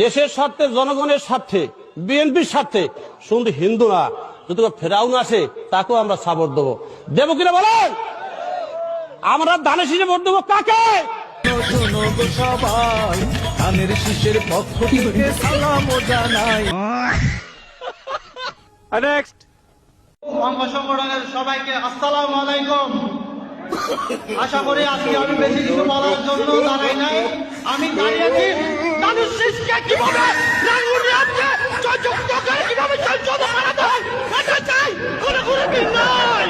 দেশের স্বার্থে, জনগণের স্বার্থে, বিএনপির স্বার্থে শুধু হিন্দু না, যদি ফেরাউন আসে তাকেও আমরা সাপোর্ট দেবো। দেবো কিনা বলেন? আমরা ধানের শীষে ভোট দেবো কাকে? সবাই ধানের শীষের পক্ষ থেকে সালাম জানাই। নেক্সট। অঙ্গ সংগঠনের সবাইকে আসসালামু আলাইকুম। আশা করি আজকে আমি বেশি কিছু বলার জন্য দাঁড়াই নাই, আমি দাঁড়িয়েছি ধানের শীষকে কিভাবে রাঙ্গুনিয়াতে সংযুক্ত করে কিভাবে সংশোধন করা যায় এটা চাই, কোনো নাই।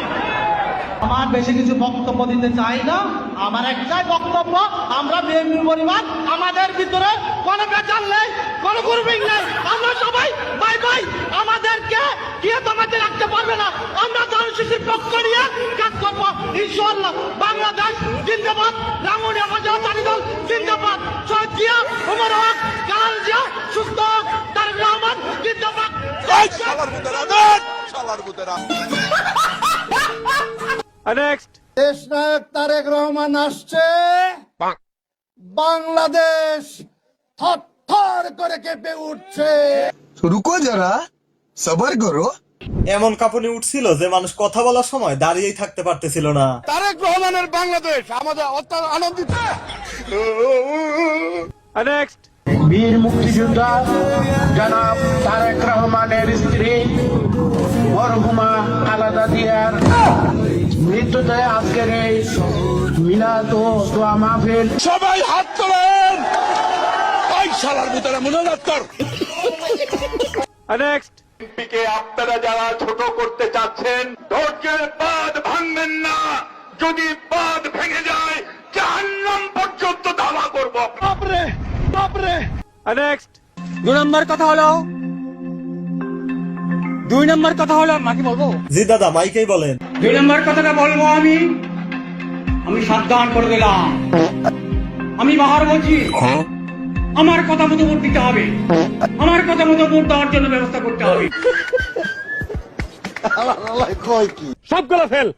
আমার বেশি কিছু বক্তব্য দিতে চাই না, আমার একটাই বক্তব্য, আমরা বিএনপি পরিবার, আমাদের ভিতরে কোনো বেচার নেই, কোনো গ্রুপিং নেই, আমরা সবাই ভাই ভাই, আমাদেরকে কেউ তোমাকে রাখতে পারবে না। আমরা ধানের শীষের পক্ষ নিয়ে কাজ করবো ইনশাআল্লাহ। বাংলাদেশ জিন্দাবাদ, রাঙ্গুনিয়া উপজেলা জাতীয় দল জিন্দাবাদ, শহীদ জিয়া, ওমর হক, কালাল জিয়া সুস্থ হোক, তারেক রহমান জিন্দাবাদ। নেক্সট। দেশ নায়ক তারেক রহমান আসছে, বাংলাদেশ থরথর করে কেঁপে উঠছে। রুকো যারা, সবার করো। এমন কাঁপুনি উঠছিল যে মানুষ কথা বলার সময় দাঁড়িয়েই থাকতে পারতেছিল না। তারেক রহমানের বাংলাদেশ আমাদের অত্যন্ত আনন্দিত। নেক্সট। বীর মুক্তিযোদ্ধা জনাব তারেক রহমানের স্ত্রী মরহুমা খালেদা জিয়ার মৃত্যুতে আজকের এই মিলাদ ও দোয়া মাহফিল। সবাই হাত তোলেন, ওই শালার ভিতরে মনোনয়ন। নেক্সট। বিএনপিকে আপনারা যারা ছোট করতে চাচ্ছেন, ধৈর্যের বাঁধ ভাঙবেন না। যদি বাঁধ ভেঙে যায়, জাহান্নাম পর্যন্ত ধাওয়া করব। বাপরে বাপরে। নেক্সট। 2 নম্বর কথা হলো মাকে বলবো। জি দাদা, মাইকেই বলেন। 2 নম্বর কথাটা বলবো আমি সাবধান করে দিলাম। আমি বাহার বলছি, আমার কথা মতো ভোট দিতে হবে, আমার কথা মতো ভোট দেওয়ার জন্য ব্যবস্থা করতে হবে। সবগুলো ফেল।